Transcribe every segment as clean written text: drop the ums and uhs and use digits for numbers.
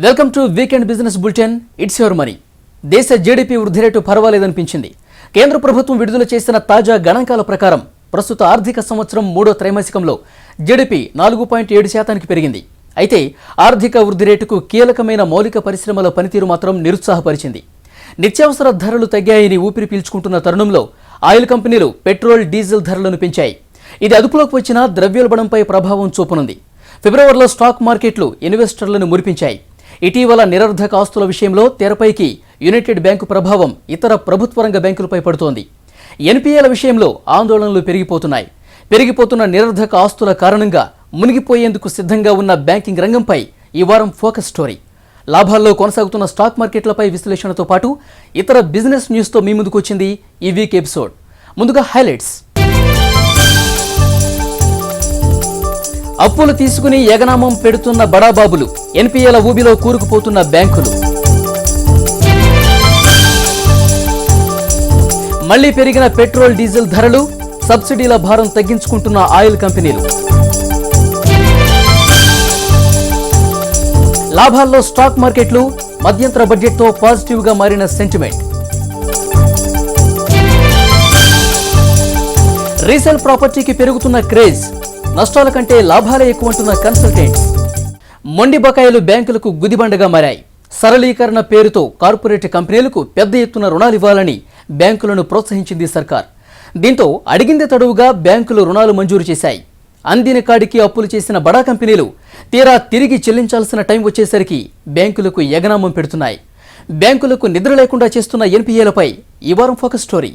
Welcome to weekend business bulletin. It's your money. దేశ GDP వృద్ధి rate పర్వాలేదనిపించింది. కేంద్ర ప్రభుత్వం విడుదల చేసిన తాజా గణాంకాల ప్రకారం ప్రస్తుత ఆర్థిక సంవత్సరం మూడో త్రైమాసికంలో జీడీపీ 4.7% పెరిగింది. అయితే ఆర్థిక వృద్ధి రేటుకు కీలకమైన మౌలిక పరిశ్రమల పనితీరు మాత్రం నిరుత్సాహపరిచింది. నిత్యావసర ధరలు తగ్గాయని ఊపిరి పీల్చుకుంటున్న తరుణంలో ఆయిల్ కంపెనీలు పెట్రోల్, డీజిల్ ధరలను పెంచాయి. ఇది అదుపులోకి వచ్చిన ద్రవ్యోల్బణంపై ప్రభావం చూపనుంది. ఫిబ్రవరిలో స్టాక్ మార్కెట్లు ఇన్వెస్టర్లను మురిపించాయి. ఇటీవల నిరర్ధక ఆస్తుల విషయంలో తెరపైకి యునైటెడ్ బ్యాంకు ప్రభావం ఇతర ప్రభుత్వ రంగ బ్యాంకులపై పడుతోంది. ఎన్పీఏల విషయంలో ఆందోళనలు పెరిగిపోతున్నాయి. పెరిగిపోతున్న నిరర్ధక ఆస్తుల కారణంగా మునిగిపోయేందుకు సిద్ధంగా ఉన్న బ్యాంకింగ్ రంగంపై ఈ వారం ఫోకస్ స్టోరీ. లాభాల్లో కొనసాగుతున్న స్టాక్ మార్కెట్లపై విశ్లేషణతో పాటు ఇతర బిజినెస్ న్యూస్తో మీ ముందుకు వచ్చింది ఈ వీక్ ఎపిసోడ్. ముందుగా హైలైట్స్. అప్పులు తీసుకుని ఎగనామం పెడుతున్న బడాబాబులు, ఎన్పీఏల ఊబిలో కూరుకుపోతున్న బ్యాంకులు, మళ్లీ పెరిగిన పెట్రోల్, డీజిల్ ధరలు, సబ్సిడీల భారం తగ్గించుకుంటున్న ఆయిల్ కంపెనీలు, లాభాల్లో స్టాక్ మార్కెట్లు, మధ్యంతర బడ్జెట్తో పాజిటివ్గా మారిన సెంటిమెంట్, రీసేల్ ప్రాపర్టీకి పెరుగుతున్న క్రేజ్, నష్టాల కంటే లాభాలే ఎక్కువంటున్న కన్సల్టెంట్స్. మొండి బకాయిలు బ్యాంకులకు గుదిబండగా మారాయి. సరళీకరణ పేరుతో కార్పొరేట్ కంపెనీలకు పెద్ద ఎత్తున రుణాలు ఇవ్వాలని బ్యాంకులను ప్రోత్సహించింది సర్కార్. దీంతో అడిగిందే తడువుగా బ్యాంకులు రుణాలు మంజూరు చేశాయి. అందిన కాడికి అప్పులు చేసిన బడా కంపెనీలు తీరా తిరిగి చెల్లించాల్సిన టైం వచ్చేసరికి బ్యాంకులకు ఎగనామం పెడుతున్నాయి. బ్యాంకులకు నిద్ర లేకుండా చేస్తున్న ఎన్పీఏలపై ఈ వారం ఫోకస్ స్టోరీ.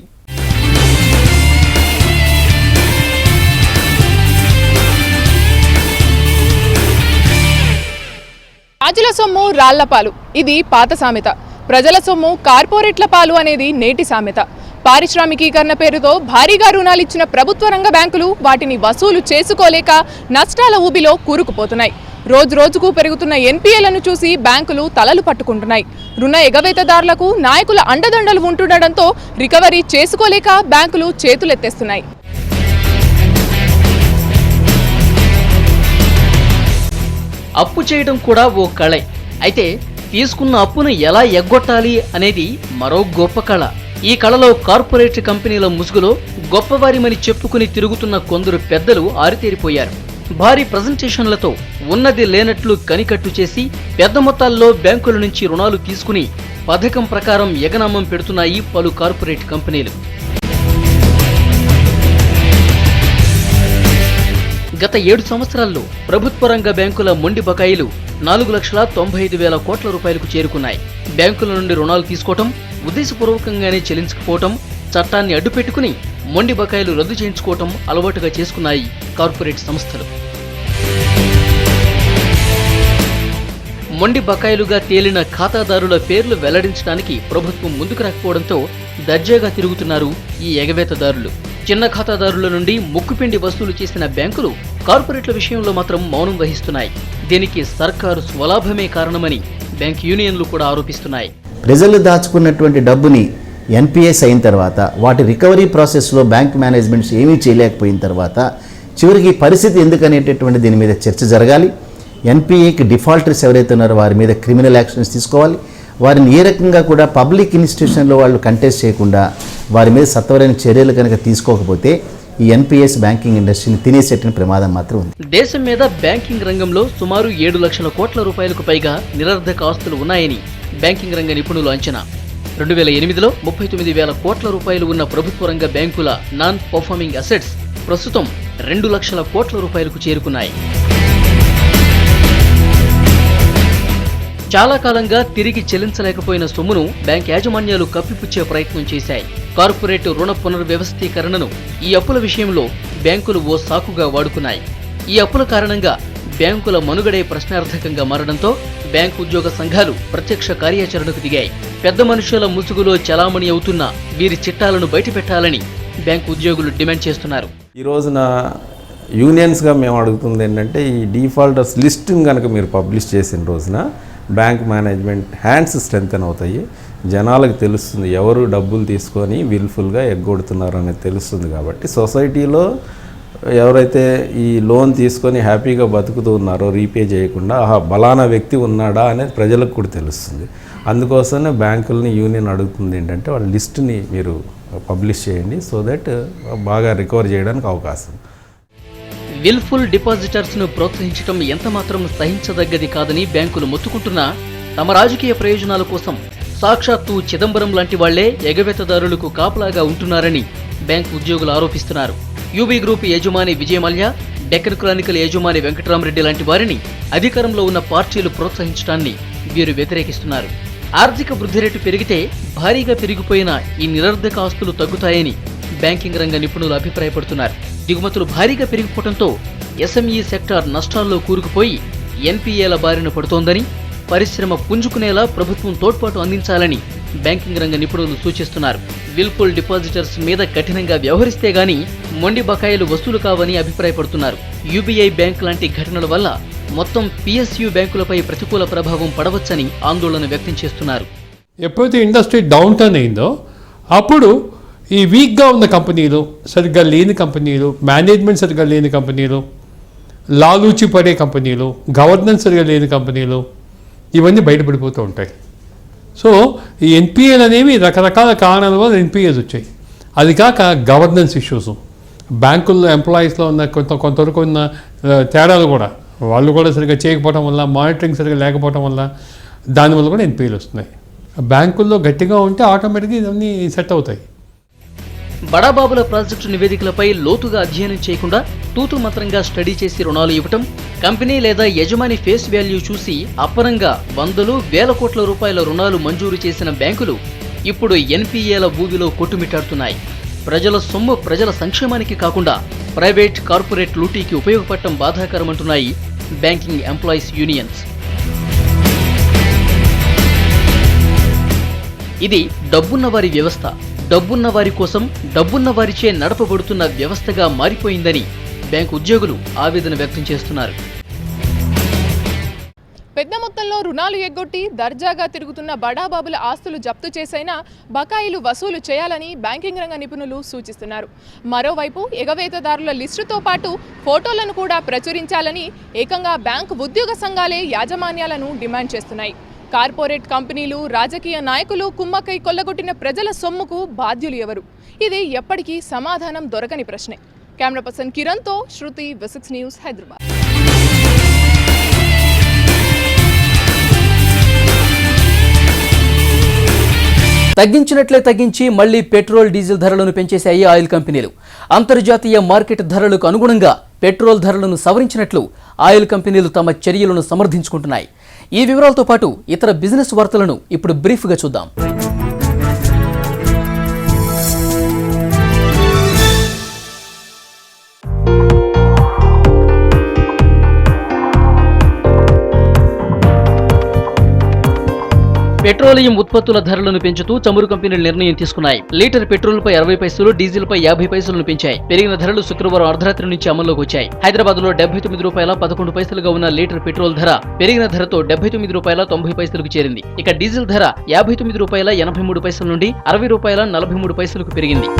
రాజుల సొమ్ము రాళ్ల పాలు, ఇది పాత సామెత. ప్రజల సొమ్ము కార్పొరేట్ల పాలు అనేది నేటి సామెత. పారిశ్రామికీకరణ పేరుతో భారీగా రుణాలిచ్చిన ప్రభుత్వ రంగ బ్యాంకులు వాటిని వసూలు చేసుకోలేక నష్టాల ఊబిలో కూరుకుపోతున్నాయి. రోజు రోజుకు పెరుగుతున్న ఎన్పీఏలను చూసి బ్యాంకులు తలలు పట్టుకుంటున్నాయి. రుణ ఎగవేతదారులకు నాయకుల అండదండలు ఉంటుండటంతో రికవరీ చేసుకోలేక బ్యాంకులు చేతులెత్తేస్తున్నాయి. అప్పు చేయడం కూడా ఓ కళే. అయితే తీసుకున్న అప్పును ఎలా ఎగ్గొట్టాలి అనేది మరో గొప్ప కళ. ఈ కళలో కార్పొరేట్ కంపెనీల ముసుగులో గొప్పవారిమని చెప్పుకుని తిరుగుతున్న కొందరు పెద్దలు ఆరితేరిపోయారు. భారీ ప్రజెంటేషన్లతో ఉన్నది లేనట్లు కనికట్టు చేసి పెద్ద మొత్తాల్లో బ్యాంకుల నుంచి రుణాలు తీసుకుని పథకం ప్రకారం ఎగనామం పెడుతున్నాయి పలు కార్పొరేట్ కంపెనీలు. గత 7 సంవత్సరాల్లో ప్రభుత్వ రంగ బ్యాంకుల మొండి బకాయిలు 4,95,000 కోట్ల రూపాయలకు చేరుకున్నాయి. బ్యాంకుల నుండి రుణాలు తీసుకోవటం, ఉద్దేశపూర్వకంగానే చెల్లించకపోవటం, చట్టాన్ని అడ్డుపెట్టుకుని మొండి బకాయిలు రద్దు చేయించుకోవటం అలవాటుగా చేసుకున్నాయి కార్పొరేట్ సంస్థలు. మొండి బకాయిలుగా తేలిన ఖాతాదారుల పేర్లు వెల్లడించడానికి ప్రభుత్వం ముందుకు రాకపోవడంతో దర్జాగా తిరుగుతున్నారు ఈ ఎగవేతదారులు. చిన్న ఖాతాదారుల నుండి ముక్కుపిండి వసూలు చేసిన బ్యాంకులు కార్పొరేట్ల విషయంలో మాత్రం మౌనం వహిస్తున్నాయి. దీనికి సర్కారు స్వలాభమే కారణమని బ్యాంక్ యూనియన్లు కూడా ఆరోపిస్తున్నాయి. ప్రజలు దాచుకున్నటువంటి డబ్బుని ఎన్పీఎస్ అయిన తర్వాత వాటి రికవరీ ప్రాసెస్లో బ్యాంక్ మేనేజ్మెంట్స్ ఏమీ చేయలేకపోయిన తర్వాత చివరికి పరిస్థితి ఎందుకనేటటువంటి దీని మీద చర్చ జరగాలి. ఎన్పీఏకి డిఫాల్టర్స్ ఎవరైతే ఉన్నారో వారి మీద క్రిమినల్ యాక్షన్స్ తీసుకోవాలి. వారిని ఏ రకంగా కూడా పబ్లిక్ ఇన్స్టిట్యూషన్లో వాళ్ళు కంటెస్ట్ చేయకుండా వారి మీద సత్వరైన చర్యలు కనుక తీసుకోకపోతే ఈ ఎన్పీఎస్ బ్యాంకింగ్ ఇండస్ట్రీని తినేసేట ప్రమాదం మాత్రం ఉంది. దేశం మీద బ్యాంకింగ్ రంగంలో సుమారు 7 లక్షల కోట్ల రూపాయలకు పైగా నిరర్ధక ఆస్తులు ఉన్నాయని బ్యాంకింగ్ రంగ నిపుణులు అంచనా. 2008లో 39,000 కోట్ల రూపాయలు ఉన్న ప్రభుత్వ రంగ బ్యాంకుల నాన్ పర్ఫార్మింగ్ అసెట్స్ ప్రస్తుతం 2 లక్షల కోట్ల రూపాయలకు చేరుకున్నాయి. చాలా కాలంగా తిరిగి చెల్లించలేకపోయిన సొమ్మును బ్యాంక్ యాజమాన్యాలు కప్పిపుచ్చే ప్రయత్నం చేశాయి. కార్పొరేట్ రుణ పునర్వ్యవస్థీకరణను ఈ అప్పుల విషయంలో బ్యాంకులు ఓ సాకుగా వాడుకున్నాయి. ఈ అప్పుల కారణంగా బ్యాంకుల మనుగడే ప్రశ్నార్థకంగా మారడంతో బ్యాంకు ఉద్యోగ సంఘాలు ప్రత్యక్ష కార్యాచరణకు దిగాయి. పెద్ద మనుషుల ముసుగులో చలామణి అవుతున్న వీరి చిట్టాలను బయటపెట్టాలని బ్యాంకు ఉద్యోగులు డిమాండ్ చేస్తున్నారు. ఈ రోజున యూనియన్స్గా మేము అడుగుతుంది ఏంటంటే ఈ డిఫాల్టర్స్ లిస్టును కనుక మీరు పబ్లిష్ చేసిన రోజున బ్యాంక్ మేనేజ్మెంట్ హ్యాండ్స్ స్ట్రెంగ్తన్ అవుతాయి. జనాలకు తెలుస్తుంది ఎవరు డబ్బులు తీసుకొని విల్ఫుల్గా ఎగ్గొడుతున్నారు అనేది తెలుస్తుంది. కాబట్టి సొసైటీలో ఎవరైతే ఈ లోన్ తీసుకొని హ్యాపీగా బతుకుతూ ఉన్నారో రీపే చేయకుండా బలానా వ్యక్తి ఉన్నాడా అనేది ప్రజలకు కూడా తెలుస్తుంది. అందుకోసమే బ్యాంకులని యూనియన్ అడుగుతుంది ఏంటంటే వాళ్ళ లిస్టుని మీరు పబ్లిష్ చేయండి, సో దట్ బాగా రికవర్ చేయడానికి అవకాశం. విల్ఫుల్ డిపాజిటర్స్ను ప్రోత్సహించడం ఎంతమాత్రం సహించదగ్గది కాదని బ్యాంకులు మొత్తుకుంటున్నా తమ రాజకీయ ప్రయోజనాల కోసం సాక్షాత్తు చిదంబరం లాంటి వాళ్లే ఎగవేతదారులకు కాపలాగా ఉంటున్నారని బ్యాంకు ఉద్యోగులు ఆరోపిస్తున్నారు. యూబీ గ్రూప్ యజమాని విజయ్ మల్య, డెక్కన్ క్రానికల్ యజమాని వెంకటరామరెడ్డి లాంటి వారిని అధికారంలో ఉన్న పార్టీలు ప్రోత్సహించడాన్ని వీరు వ్యతిరేకిస్తున్నారు. ఆర్థిక వృద్ధి రేటు పెరిగితే భారీగా పెరిగిపోయిన ఈ నిరర్ధక ఆస్తులు తగ్గుతాయని బ్యాంకింగ్ రంగ నిపుణులు అభిప్రాయపడుతున్నారు. దిగుమతులు భారీగా పెరిగిపోవడంతో ఎస్ఎంఈ సెక్టార్ నష్టాల్లో కూరుకుపోయి ఎన్పీఏల బారిన పడుతోందని, పరిశ్రమ పుంజుకునేలా ప్రభుత్వం తోడ్పాటు అందించాలని బ్యాంకింగ్ రంగ నిపుణులు సూచిస్తున్నారు. విల్ఫుల్ డిపాజిటర్స్ మీద కఠినంగా వ్యవహరిస్తే గానీ మొండి బకాయిలు వసూలు కావని అభిప్రాయపడుతున్నారు. యూబీఐ బ్యాంక్ లాంటి ఘటనల వల్ల మొత్తం పిఎస్యు బ్యాంకులపై ప్రతికూల ప్రభావం పడవచ్చని ఆందోళన వ్యక్తం చేస్తున్నారు. ఎప్పుడైతే ఇండస్ట్రీ డౌన్ టర్న్ అయిందో అప్పుడు ఈ వీక్గా ఉన్న కంపెనీలు, సరిగ్గా లేని కంపెనీలు, మేనేజ్మెంట్ సరిగ్గా లేని కంపెనీలు, లాలూచి పడే కంపెనీలు, గవర్నెన్స్ సరిగ్గా లేని కంపెనీలు, ఇవన్నీ బయటపడిపోతూ ఉంటాయి. సో ఈ ఎన్పిఏలు అనేవి రకరకాల కారణాల వల్ల ఎన్పిఏస్ వచ్చాయి. అది కాక గవర్నెన్స్ ఇష్యూస్, బ్యాంకుల్లో ఎంప్లాయీస్లో ఉన్న కొంతవరకు ఉన్న తేడాలు కూడా, వాళ్ళు కూడా సరిగ్గా చేయకపోవడం వల్ల, మానిటరింగ్ సరిగ్గా లేకపోవడం వల్ల, దానివల్ల కూడా ఎన్పిఏలు వస్తున్నాయి. బ్యాంకుల్లో గట్టిగా ఉంటే ఆటోమేటిక్గా ఇవన్నీ సెట్ అవుతాయి. బడాబాబుల ప్రాజెక్టు నివేదికలపై లోతుగా అధ్యయనం చేయకుండా తూతు మంత్రంగా స్టడీ చేసి రుణాలు ఇవ్వటం, కంపెనీ లేదా యజమాని ఫేస్ వాల్యూ చూసి అప్పనంగా వందలు వేల కోట్ల రూపాయల రుణాలు మంజూరు చేసిన బ్యాంకులు ఇప్పుడు ఎన్పీఏల ఊబిలో కొట్టుమిట్టాడుతున్నాయి. ప్రజల సొమ్ము ప్రజల సంక్షేమానికి కాకుండా ప్రైవేట్, కార్పొరేట్ లూటీకి ఉపయోగపడటం బాధాకరమంటున్నాయి బ్యాంకింగ్ ఎంప్లాయీస్ యూనియన్స్. ఇది డబ్బున్న వారి వ్యవస్థ, డబ్బున్న వారి కోసం డబ్బున్న వారిచే నడపబడుతున్న వ్యవస్థగా మారిపోయిందని బ్యాంకు ఉద్యోగులు ఆవేదన వ్యక్తం చేస్తున్నారు. పెద్ద మొత్తంలో రుణాలు ఎగ్గొట్టి దర్జాగా తిరుగుతున్న బడాబాబుల ఆస్తులు జప్తు చేసైనా బకాయిలు వసూలు చేయాలని బ్యాంకింగ్ రంగ నిపుణులు సూచిస్తున్నారు. మరోవైపు ఎగవేతదారుల లిస్టుతో పాటు ఫోటోలను కూడా ప్రచురించాలని ఏకంగా బ్యాంకు ఉద్యోగ సంఘాలే యాజమాన్యాలను డిమాండ్ చేస్తున్నాయి. కార్పొరేట్ కంపెనీలు, రాజకీయ నాయకులు కుమ్మక్కై కొల్లగొట్టిన ప్రజల సొమ్ముకు బాధ్యులు ఎవరు? ఇది ఎప్పటికీ సమాధానం దొరకని ప్రశ్నే. కెమెరా పర్సన్ కిరణ్తో శృతి, V6 న్యూస్, హైదరాబాద్. తగ్గించినట్లే తగ్గించి మళ్లీ పెట్రోల్, డీజిల్ ధరలను పెంచేశాయి ఆయిల్ కంపెనీలు. అంతర్జాతీయ మార్కెట్ ధరలకు అనుగుణంగా పెట్రోల్ ధరలను సవరించినట్లు ఆయిల్ కంపెనీలు తమ చర్యలను సమర్థించుకుంటున్నాయి. ఈ వివరాలతో పాటు ఇతర బిజినెస్ వార్తలను ఇప్పుడు బ్రీఫ్గా చూద్దాం. పెట్రోలియం ఉత్పత్తుల ధరలను పెంచుతూ చమురు కంపెనీలు నిర్ణయం తీసుకున్నాయి. లీటర్ పెట్రోల్పై 60 పైసలు, డీజిల్పై 50 పైసలను పెంచాయి. పెరిగిన ధరలు శుక్రవారం అర్ధరాత్రి నుంచి అమల్లోకి వచ్చాయి. హైదరాబాద్లో 79 రూపాయల 11 పైసలుగా ఉన్న లీటర్ పెట్రోల్ ధర పెరిగిన ధరతో 79 రూపాయల 90 పైసలకు చేరింది. ఇక డీజిల్ ధర 59 రూపాయల 83 పైసల నుండి 60 రూపాయల 43 పైసలకు పెరిగింది.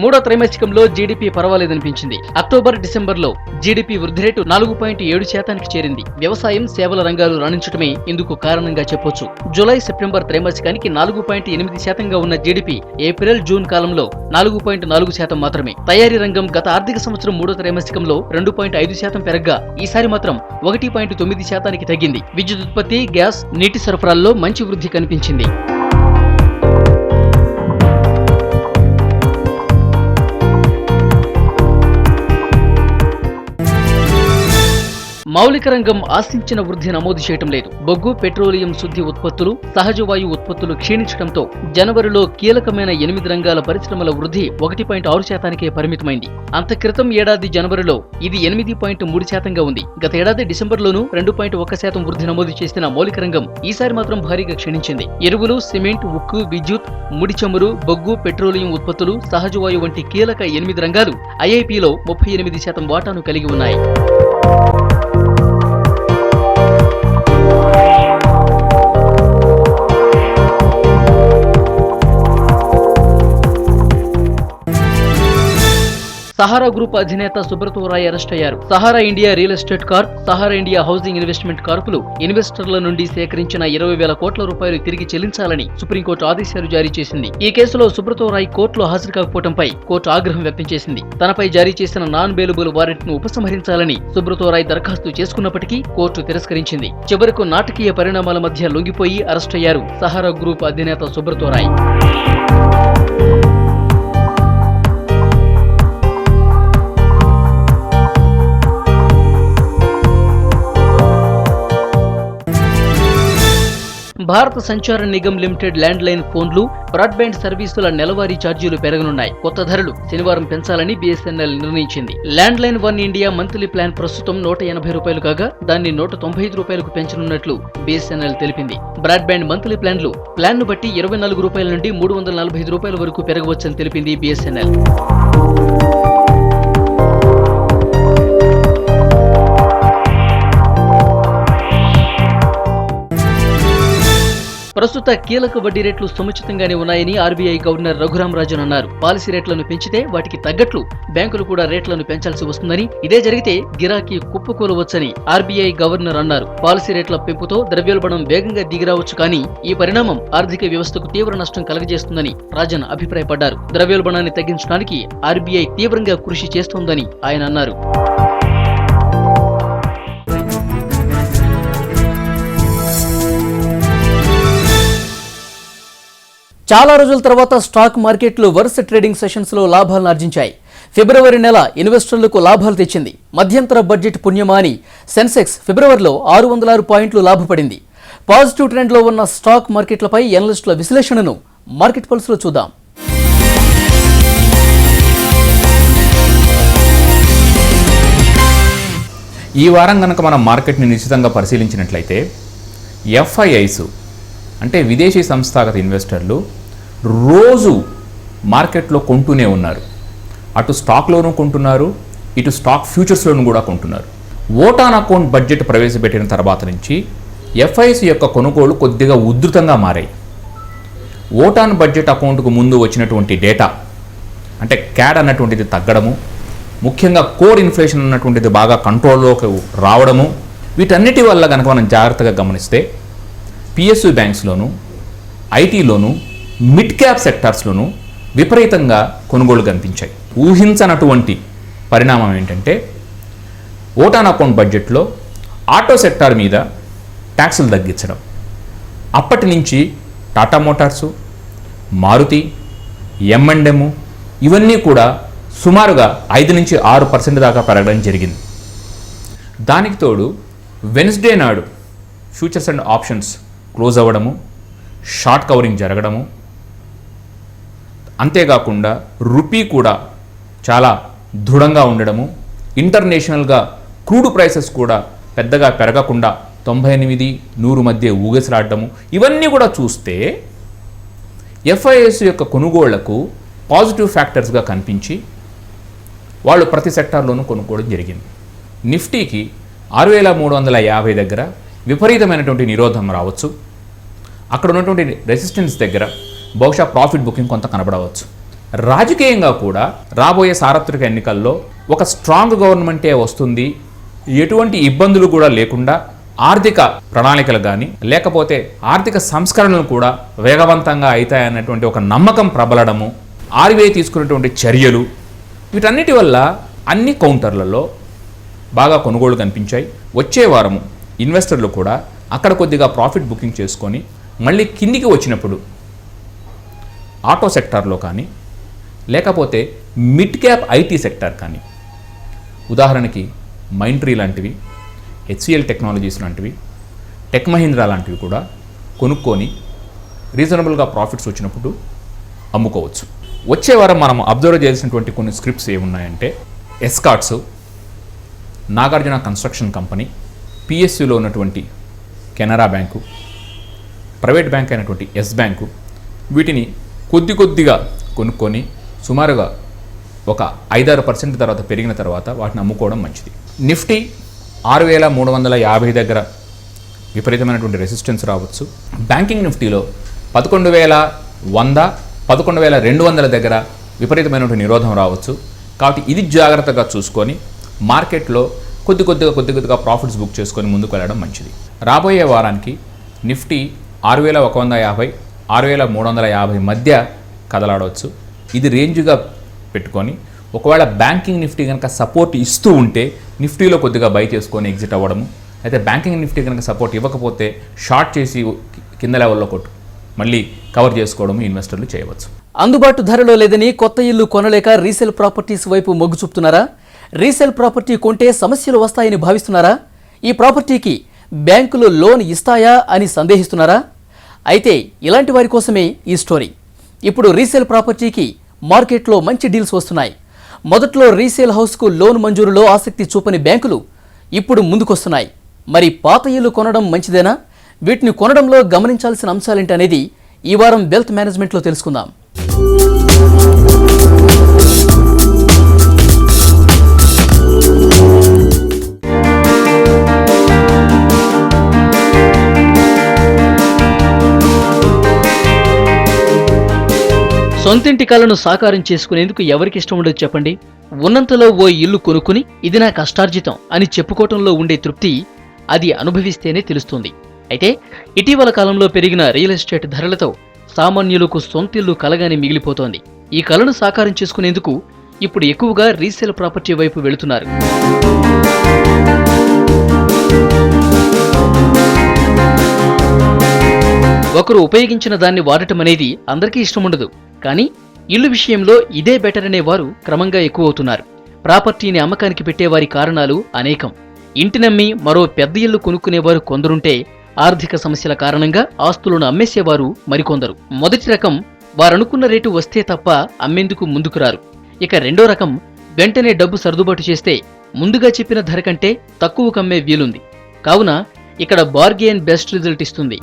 మూడో త్రైమాసికంలో జీడీపీ పర్వాలేదనిపించింది. అక్టోబర్, డిసెంబర్లో జీడీపీ వృద్ధి రేటు 4.7% చేరింది. వ్యవసాయం, సేవల రంగాలు రాణించడమే ఇందుకు కారణంగా చెప్పొచ్చు. జూలై, సెప్టెంబర్ త్రైమాసికానికి 4.8% ఉన్న జీడీపీ ఏప్రిల్, జూన్ కాలంలో 4.4% మాత్రమే. తయారీ రంగం గత ఆర్థిక సంవత్సరం మూడో త్రైమాసికంలో 2.5% పెరగ్గా ఈసారి మాత్రం 1.9% తగ్గింది. విద్యుత్ ఉత్పత్తి, గ్యాస్, నీటి సరఫరాల్లో మంచి వృద్ధి కనిపించింది. మౌలిక రంగం ఆశించిన వృద్ధి నమోదు చేయటం లేదు. బొగ్గు, పెట్రోలియం శుద్ధి ఉత్పత్తులు, సహజ వాయు ఉత్పత్తులు క్షీణించడంతో జనవరిలో కీలకమైన 8 రంగాల పరిశ్రమల వృద్ధి 1.6%కే పరిమితమైంది. అంత క్రితం ఏడాది జనవరిలో ఇది 8.3%గా ఉంది. గత ఏడాది డిసెంబర్లోనూ 2.1% వృద్ధి నమోదు చేసిన మౌలిక రంగం ఈసారి మాత్రం భారీగా క్షీణించింది. ఎరువులు, సిమెంట్, ఉక్కు, విద్యుత్, ముడి చమురు, బొగ్గు, పెట్రోలియం ఉత్పత్తులు, సహజ వాయు వంటి కీలక 8 రంగాలు ఐఐపీలో 38% వాటాను కలిగి ఉన్నాయి. సహారా గ్రూప్ అధినేత సుబ్రతో రాయ్ అరెస్ట్ అయ్యారు. Sahara India real estate corp, Sahara India housing investment కార్పులు ఇన్వెస్టర్ల నుండి సేకరించిన 20,000 కోట్ల రూపాయలు తిరిగి చెల్లించాలని సుప్రీంకోర్టు ఆదేశాలు జారీ చేసింది. ఈ కేసులో సుబ్రతో రాయ్ కోర్టులో హాజరు కాకపోవడంపై కోర్టు ఆగ్రహం వ్యక్తం చేసింది. తనపై జారీ చేసిన నాన్ బెయిలబుల్ వారెంట్ ను ఉపసంహరించాలని సుబ్రతో రాయ్ దరఖాస్తు చేసుకున్నప్పటికీ కోర్టు తిరస్కరించింది. చివరకు నాటకీయ పరిణామాల మధ్య లొంగిపోయి అరెస్ట్ అయ్యారు సహారా గ్రూప్ అధినేత సుబ్రతో రాయ్. భారత సంచార నిగమ్ లిమిటెడ్ ల్యాండ్ లైన్ ఫోన్లు, బ్రాడ్బ్యాండ్ సర్వీసుల నెలవారీ ఛార్జీలు పెరగనున్నాయి. కొత్త ధరలు శనివారం పెంచాలని BSNL నిర్ణయించింది. Land line one India monthly plan ప్రస్తుతం ₹180 కాగా దాన్ని ₹195 పెంచనున్నట్లు BSNL తెలిపింది. బ్రాడ్బ్యాండ్ మంత్లీ ప్లాన్ను బట్టి ₹24 నుండి ₹345 వరకు పెరగవచ్చని తెలిపింది BSNL. ప్రస్తుత కీలక వడ్డీ రేట్లు సముచితంగానే ఉన్నాయని RBI గవర్నర్ రఘురామ్ రాజన్ అన్నారు. పాలసీ రేట్లను పెంచితే వాటికి తగ్గట్లు బ్యాంకులు కూడా రేట్లను పెంచాల్సి వస్తుందని, ఇదే జరిగితే గిరాకీ కుప్పకూలవచ్చని RBI గవర్నర్ అన్నారు. పాలసీ రేట్ల పెంపుతో ద్రవ్యోల్బణం వేగంగా దిగిరావచ్చు, కానీ ఈ పరిణామం ఆర్థిక వ్యవస్థకు తీవ్ర నష్టం కలగజేస్తుందని రాజన్ అభిప్రాయపడ్డారు. ద్రవ్యోల్బణాన్ని తగ్గించడానికి RBI తీవ్రంగా కృషి చేస్తోందని ఆయన అన్నారు. చాలా రోజుల తర్వాత స్టాక్ మార్కెట్లు వరుస ట్రేడింగ్ సెషన్స్ లో లాభాలను ఆర్జించాయి. ఫిబ్రవరి నెల ఇన్వెస్టర్లకు లాభాలు తెచ్చింది. మధ్యంతర బడ్జెట్ పుణ్యమా అని సెన్సెక్స్ ఫిబ్రవరిలో 606 పాయింట్లు లాభపడింది. పాజిటివ్ ట్రెండ్ లో ఉన్న స్టాక్ మార్కెట్లపై ఎనలిస్టుల విశ్లేషణను మార్కెట్ పల్స్ లో చూద్దాం. ఈ వారం కనుక మనం మార్కెట్ని నిశ్చితంగా పరిశీలించినట్లయితే FIIs అంటే విదేశీ సంస్థాగత ఇన్వెస్టర్లు రోజు మార్కెట్లో కొంటూనే ఉన్నారు. అటు స్టాక్లోనూ కొంటున్నారు, ఇటు స్టాక్ ఫ్యూచర్స్లోనూ కూడా కొంటున్నారు. ఓట్ ఆన్ అకౌంట్ బడ్జెట్ ప్రవేశపెట్టిన తర్వాత నుంచి FIIs యొక్క కొనుగోలు కొద్దిగా ఉధృతంగా మారాయి. ఓట్ ఆన్ బడ్జెట్ అకౌంట్కు ముందు వచ్చినటువంటి డేటా అంటే క్యాడ్ అన్నటువంటిది తగ్గడము, ముఖ్యంగా కోర్ ఇన్ఫ్లేషన్ అన్నటువంటిది బాగా కంట్రోల్లోకి రావడము, వీటన్నిటి వల్ల కనుక మనం జాగ్రత్తగా గమనిస్తే PSU బ్యాంక్స్లోను, ఐటీలోను, మిడ్ క్యాప్ సెక్టార్స్లోనూ విపరీతంగా కొనుగోలు కనిపించాయి. ఊహించనటువంటి పరిణామం ఏంటంటే ఓట్ ఆన్ అకౌంట్ బడ్జెట్లో ఆటో సెక్టార్ మీద ట్యాక్సులు తగ్గించడం. అప్పటి నుంచి టాటా మోటార్సు, మారుతి, M&M ఇవన్నీ కూడా సుమారుగా 5 నుంచి 6% దాకా పెరగడం జరిగింది. దానికి తోడు వెన్స్డే నాడు ఫ్యూచర్స్ అండ్ ఆప్షన్స్ క్లోజ్ అవ్వడము, షార్ట్ కవరింగ్ జరగడము, అంతేకాకుండా రూపీ కూడా చాలా దృఢంగా ఉండడము, ఇంటర్నేషనల్గా క్రూడ్ ప్రైసెస్ కూడా పెద్దగా పెరగకుండా 98-100 మధ్య ఊగసలాడము, ఇవన్నీ కూడా చూస్తే FIIs యొక్క కొనుగోళ్లకు పాజిటివ్ ఫ్యాక్టర్స్గా కనిపించి వాళ్ళు ప్రతి సెక్టార్లోనూ కొనుక్కోవడం జరిగింది. నిఫ్టీకి 6350 దగ్గర విపరీతమైనటువంటి నిరోధం రావచ్చు. అక్కడ ఉన్నటువంటి రెసిస్టెన్స్ దగ్గర బహుశా ప్రాఫిట్ బుకింగ్ కొంత కనబడవచ్చు. రాజకీయంగా కూడా రాబోయే సార్వత్రిక ఎన్నికల్లో ఒక స్ట్రాంగ్ గవర్నమెంటే వస్తుంది, ఎటువంటి ఇబ్బందులు కూడా లేకుండా ఆర్థిక ప్రణాళికలు కానీ లేకపోతే ఆర్థిక సంస్కరణలు కూడా వేగవంతంగా అవుతాయన్నటువంటి ఒక నమ్మకం ప్రబలడము, RBI తీసుకున్నటువంటి చర్యలు, వీటన్నిటి వల్ల అన్ని కౌంటర్లలో బాగా కొనుగోలు కనిపించాయి. వచ్చే వారము ఇన్వెస్టర్లు కూడా అక్కడ కొద్దిగా ప్రాఫిట్ బుకింగ్ చేసుకొని మళ్ళీ కిందికి వచ్చినప్పుడు ఆటో సెక్టార్లో కానీ లేకపోతే మిడ్ క్యాప్ IT సెక్టార్ కానీ, ఉదాహరణకి మైంట్రీ లాంటివి, HCL టెక్నాలజీస్ లాంటివి, టెక్ మహీంద్రా లాంటివి కూడా కొనుక్కొని రీజనబుల్గా ప్రాఫిట్స్ వచ్చినప్పుడు అమ్ముకోవచ్చు. వచ్చే వారం మనం అబ్జర్వ్ చేయాల్సినటువంటి కొన్ని స్క్రిప్ట్స్ ఏమున్నాయంటే ఎస్కార్ట్స్, నాగార్జున కన్స్ట్రక్షన్ కంపెనీ, PSUలో ఉన్నటువంటి కెనరా బ్యాంకు, ప్రైవేట్ బ్యాంక్ అయినటువంటి ఎస్ బ్యాంకు, వీటిని కొద్దిగా కొనుక్కొని సుమారుగా ఒక 5-6% తర్వాత పెరిగిన తర్వాత వాటిని అమ్ముకోవడం మంచిది. నిఫ్టీ 6350 దగ్గర విపరీతమైనటువంటి రెసిస్టెన్స్ రావచ్చు. బ్యాంకింగ్ నిఫ్టీలో 11,100, 11,200 దగ్గర విపరీతమైనటువంటి నిరోధం రావచ్చు. కాబట్టి ఇది జాగ్రత్తగా చూసుకొని మార్కెట్లో కొద్దిగా ప్రాఫిట్స్ బుక్ చేసుకొని ముందుకు వెళ్ళడం మంచిది. రాబోయే వారానికి నిఫ్టీ 6150 6350 మధ్య కదలాడవచ్చు. ఇది రేంజ్గా పెట్టుకొని ఒకవేళ బ్యాంకింగ్ నిఫ్టీ కనుక సపోర్ట్ ఇస్తూ ఉంటే నిఫ్టీలో కొద్దిగా బై చేసుకొని ఎగ్జిట్ అవ్వడము, అయితే బ్యాంకింగ్ నిఫ్టీ కనుక సపోర్ట్ ఇవ్వకపోతే షార్ట్ చేసి కింద లెవెల్లో మళ్ళీ కవర్ చేసుకోవడము ఇన్వెస్టర్లు చేయవచ్చు. అందుబాటు ధరలో లేదని కొత్త ఇల్లు కొనలేక రీసేల్ ప్రాపర్టీస్ వైపు మొగ్గు చూపుతున్నారా? రీసేల్ ప్రాపర్టీ కొంటే సమస్యలు వస్తాయని భావిస్తున్నారా? ఈ ప్రాపర్టీకి బ్యాంకులు లోన్ ఇస్తాయా అని సందేహిస్తున్నారా? అయితే ఇలాంటి వారి కోసమే ఈ స్టోరీ. ఇప్పుడు రీసేల్ ప్రాపర్టీకి మార్కెట్లో మంచి డీల్స్ వస్తున్నాయి. మొదట్లో రీసేల్ హౌస్కు లోన్ మంజూరులో ఆసక్తి చూపని బ్యాంకులు ఇప్పుడు ముందుకొస్తున్నాయి. మరి పాత ఇల్లు కొనడం మంచిదేనా? వీటిని కొనడంలో గమనించాల్సిన అంశాలేంటనేది ఈ వారం వెల్త్ మేనేజ్మెంట్లో తెలుసుకుందాం. సొంతింటి కలను సాకారం చేసుకునేందుకు ఎవరికి ఇష్టం ఉండదు చెప్పండి? ఉన్నంతలో ఓ ఇల్లు కొనుక్కుని ఇది నా కష్టార్జితం అని చెప్పుకోవటంలో ఉండే తృప్తి అది అనుభవిస్తేనే తెలుస్తుంది. అయితే ఇటీవల కాలంలో పెరిగిన రియల్ ఎస్టేట్ ధరలతో సామాన్యులకు సొంతిల్లు కలగానే మిగిలిపోతోంది. ఈ కలను సాకారం చేసుకునేందుకు ఇప్పుడు ఎక్కువగా రీసేల్ ప్రాపర్టీ వైపు వెళుతున్నారు. ఒకరు ఉపయోగించిన దాన్ని వాడటం అనేది అందరికీ ఇష్టం ఉండదు. కానీ ఇల్లు విషయంలో ఇదే బెటర్ అనేవారు క్రమంగా ఎక్కువ అవుతున్నారు. ప్రాపర్టీని అమ్మకానికి పెట్టేవారి కారణాలు అనేకం. ఇంటినమ్మి మరో పెద్ద ఇల్లు కొనుక్కునేవారు కొందరుంటే, ఆర్థిక సమస్యల కారణంగా ఆస్తులను అమ్మేసేవారు మరికొందరు. మొదటి రకం వారనుకున్న రేటు వస్తే తప్ప అమ్మేందుకు ముందుకు రారు. ఇక రెండో రకం వెంటనే డబ్బు సర్దుబాటు చేస్తే ముందుగా చెప్పిన ధర కంటే తక్కువ కమ్మే వీలుంది. కావున ఇక్కడ బార్గెయిన్ బెస్ట్ రిజల్ట్ ఇస్తుంది.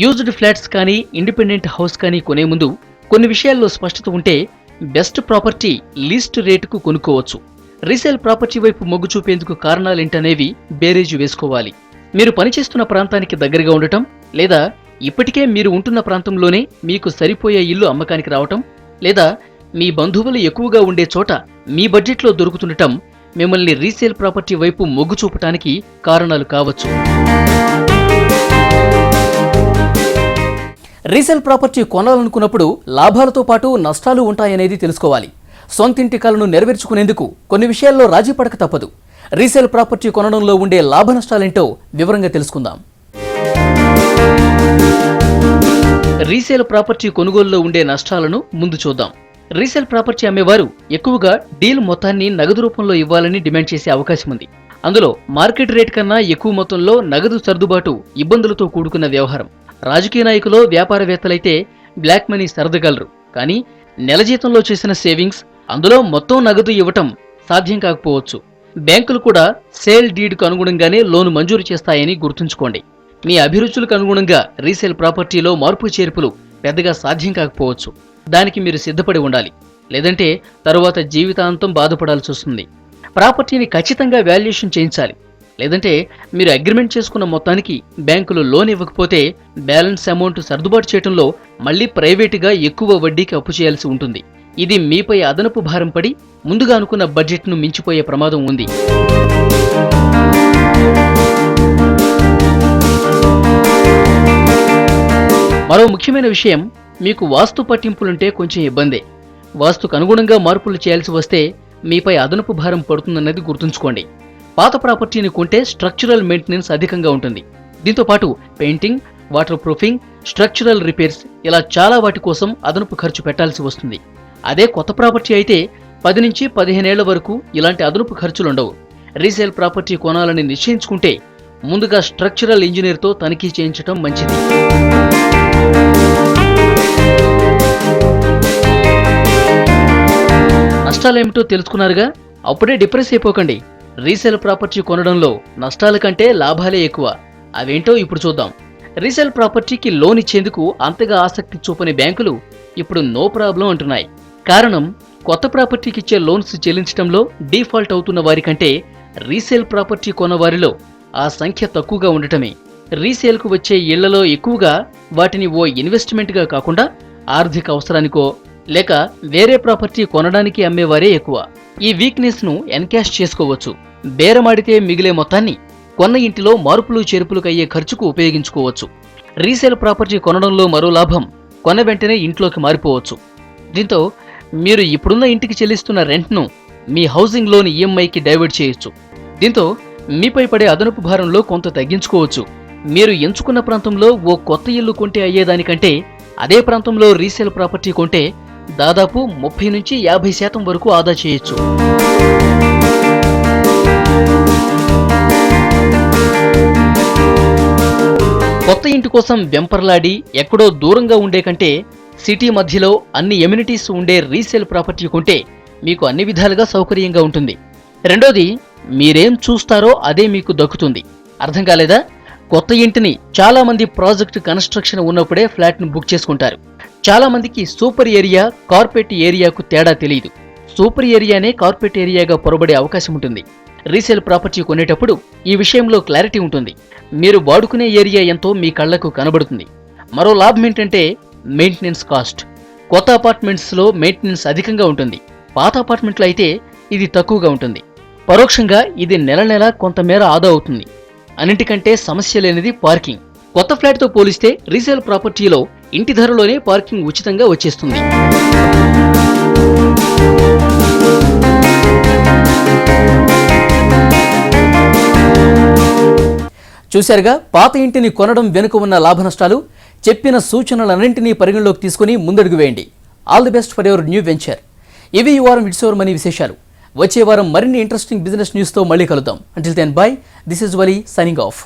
యూజ్డ్ ఫ్లాట్స్ కానీ ఇండిపెండెంట్ హౌస్ కానీ కొనే ముందు కొన్ని విషయాల్లో స్పష్టత ఉంటే బెస్ట్ ప్రాపర్టీ లీస్ట్ రేటుకు కొనుక్కోవచ్చు. రీసేల్ ప్రాపర్టీ వైపు మొగ్గు చూపేందుకు కారణాలేంటనేవి బేరేజు వేసుకోవాలి. మీరు పనిచేస్తున్న ప్రాంతానికి దగ్గరగా ఉండటం, లేదా ఇప్పటికే మీరు ఉంటున్న ప్రాంతంలోనే మీకు సరిపోయే ఇల్లు అమ్మకానికి రావటం, లేదా మీ బంధువులు ఎక్కువగా ఉండే చోట మీ బడ్జెట్లో దొరుకుతుండటం మిమ్మల్ని రీసేల్ ప్రాపర్టీ వైపు మొగ్గు చూపటానికి కారణాలు కావచ్చు. రీసేల్ ప్రాపర్టీ కొనాలనుకున్నప్పుడు లాభాలతో పాటు నష్టాలు ఉంటాయనేది తెలుసుకోవాలి. సొంతింటి కలను నెరవేర్చుకునేందుకు కొన్ని విషయాల్లో రాజీ పడక తప్పదు. రీసేల్ ప్రాపర్టీ కొనడంలో ఉండే లాభ నష్టాలేంటో వివరంగా తెలుసుకుందాం. రీసేల్ ప్రాపర్టీ కొనుగోలులో ఉండే నష్టాలను ముందు చూద్దాం. రీసేల్ ప్రాపర్టీ అమ్మేవారు ఎక్కువగా డీల్ మొత్తాన్ని నగదు రూపంలో ఇవ్వాలని డిమాండ్ చేసే అవకాశం ఉంది. అందులో మార్కెట్ రేట్ కన్నా ఎక్కువ మొత్తంలో నగదు సర్దుబాటు ఇబ్బందులతో కూడుకున్న వ్యవహారం. రాజకీయ నాయకులు, వ్యాపారవేత్తలైతే బ్లాక్ మనీ సర్దగలరు. కానీ నెల జీతంలో చేసిన సేవింగ్స్ అందులో మొత్తం నగదు ఇవ్వటం సాధ్యం కాకపోవచ్చు. బ్యాంకులు కూడా సేల్ డీడ్కు అనుగుణంగానే లోను మంజూరు చేస్తాయని గుర్తుంచుకోండి. మీ అభిరుచులకు అనుగుణంగా రీసేల్ ప్రాపర్టీలో మార్పు చేర్పులు పెద్దగా సాధ్యం కాకపోవచ్చు. దానికి మీరు సిద్ధపడి ఉండాలి. లేదంటే తరువాత జీవితాంతం బాధపడాల్సి వస్తుంది. ప్రాపర్టీని ఖచ్చితంగా వాల్యుయేషన్ చేయించాలి. లేదంటే మీరు అగ్రిమెంట్ చేసుకున్న మొత్తానికి బ్యాంకులు లోన్ ఇవ్వకపోతే బ్యాలెన్స్ అమౌంట్ సర్దుబాటు చేయడంలో మళ్లీ ప్రైవేటుగా ఎక్కువ వడ్డీకి అప్పు చేయాల్సి ఉంటుంది. ఇది మీపై అదనపు భారం పడి ముందుగా అనుకున్న బడ్జెట్ను మించిపోయే ప్రమాదం ఉంది. మరో ముఖ్యమైన విషయం, మీకు వాస్తు పట్టింపులుంటే కొంచెం ఇబ్బందే. వాస్తుకు అనుగుణంగా మార్పులు చేయాల్సి వస్తే మీపై అదనపు భారం పడుతుందన్నది గుర్తుంచుకోండి. పాత ప్రాపర్టీని కొంటే స్ట్రక్చరల్ మెయింటెనెన్స్ అధికంగా ఉంటుంది. దీంతో పాటు painting, water proofing, structural repairs ఇలా చాలా వాటి కోసం అదనపు ఖర్చు పెట్టాల్సి వస్తుంది. అదే కొత్త ప్రాపర్టీ అయితే 10 నుంచి 15 ఏళ్ల వరకు ఇలాంటి అదనపు ఖర్చులుండవు. రీసేల్ ప్రాపర్టీ కొనాలని నిశ్చయించుకుంటే ముందుగా స్ట్రక్చరల్ ఇంజనీర్తో తనిఖీ చేయించడం మంచిది. నష్టాలేమిటో తెలుసుకున్నారుగా, అప్పుడే డిప్రెస్ అయిపోకండి. రీసేల్ ప్రాపర్టీ కొనడంలో నష్టాల కంటే లాభాలే ఎక్కువ. అవేంటో ఇప్పుడు చూద్దాం. రీసేల్ ప్రాపర్టీకి లోన్ ఇచ్చేందుకు అంతగా ఆసక్తి చూపని బ్యాంకులు ఇప్పుడు నో ప్రాబ్లం అంటున్నాయి. కారణం, కొత్త ప్రాపర్టీకి ఇచ్చే లోన్స్ చెల్లించడంలో డీఫాల్ట్ అవుతున్న వారి కంటే రీసేల్ ప్రాపర్టీ కొన్న వారిలో ఆ సంఖ్య తక్కువగా ఉండటమే. రీసేల్కు వచ్చే ఇళ్లలో ఎక్కువగా వాటిని ఓ ఇన్వెస్ట్మెంట్గా కాకుండా ఆర్థిక అవసరానికో లేక వేరే ప్రాపర్టీ కొనడానికి అమ్మేవారే ఎక్కువ. ఈ వీక్నెస్ను ఎన్కాష్ చేసుకోవచ్చు. బేరమాడితే మిగిలే మొత్తాన్ని కొన్న ఇంటిలో మార్పులు చేర్పులకు అయ్యే ఖర్చుకు ఉపయోగించుకోవచ్చు. రీసేల్ ప్రాపర్టీ కొనడంలో మరో లాభం, కొన్న వెంటనే ఇంట్లోకి మారిపోవచ్చు. దీంతో మీరు ఇప్పుడున్న ఇంటికి చెల్లిస్తున్న రెంట్ను మీ హౌసింగ్ లోన్ ఈఎంఐకి డైవర్ట్ చేయొచ్చు. దీంతో మీపై పడే అదనపు భారంలో కొంత తగ్గించుకోవచ్చు. మీరు ఎంచుకున్న ప్రాంతంలో ఓ కొత్త ఇల్లు కొంటే అయ్యేదానికంటే అదే ప్రాంతంలో రీసేల్ ప్రాపర్టీ కొంటే దాదాపు 30 నుంచి 50% వరకు ఆదా చేయొచ్చు. కొత్త ఇంటి కోసం వెంపర్లాడి ఎక్కడో దూరంగా ఉండే కంటే సిటీ మధ్యలో అన్ని ఎమ్యూనిటీస్ ఉండే రీసేల్ ప్రాపర్టీ కొంటే మీకు అన్ని విధాలుగా సౌకర్యంగా ఉంటుంది. రెండోది, మీరేం చూస్తారో అదే మీకు దక్కుతుంది. అర్థం కాలేదా? కొత్త ఇంటిని చాలా మంది ప్రాజెక్ట్ కన్స్ట్రక్షన్ ఉన్నప్పుడే ఫ్లాట్ను బుక్ చేసుకుంటారు. చాలా మందికి సూపర్ ఏరియా, కార్పొరేట్ ఏరియాకు తేడా తెలియదు. సూపర్ ఏరియానే కార్పొరేట్ ఏరియాగా పొరబడే అవకాశం ఉంటుంది. రీసేల్ ప్రాపర్టీ కొనేటప్పుడు ఈ విషయంలో క్లారిటీ ఉంటుంది. మీరు వాడుకునే ఏరియా ఎంతో మీ కళ్లకు కనబడుతుంది. మరో లాభం ఏంటంటే మెయింటెనెన్స్ కాస్ట్. కొత్త అపార్ట్మెంట్స్లో మెయింటెనెన్స్ అధికంగా ఉంటుంది. పాత అపార్ట్మెంట్లో అయితే ఇది తక్కువగా ఉంటుంది. పరోక్షంగా ఇది నెల నెల కొంతమేర ఆదా అవుతుంది. అన్నింటికంటే సమస్య లేనిది పార్కింగ్. కొత్త ఫ్లాట్తో పోలిస్తే రీసేల్ ప్రాపర్టీలో ఇంటి ధరలోనే పార్కింగ్ ఉచితంగా వచ్చేస్తుంది. చూశారుగా పాత ఇంటిని కొనడం వెనుక ఉన్న లాభ నష్టాలు. చెప్పిన సూచనలన్నింటినీ పరిగణలోకి తీసుకుని ముందడుగు వేయండి. All the best for your new venture. ఇవి ఈ వారం ఇట్స్ యువర్ మనీ విశేషాలు. వచ్చే వారం మరిన్ని ఇంట్రెస్టింగ్ బిజినెస్ న్యూస్తో మళ్ళీ కలుద్దాం. Until then bye. This is Vali signing of.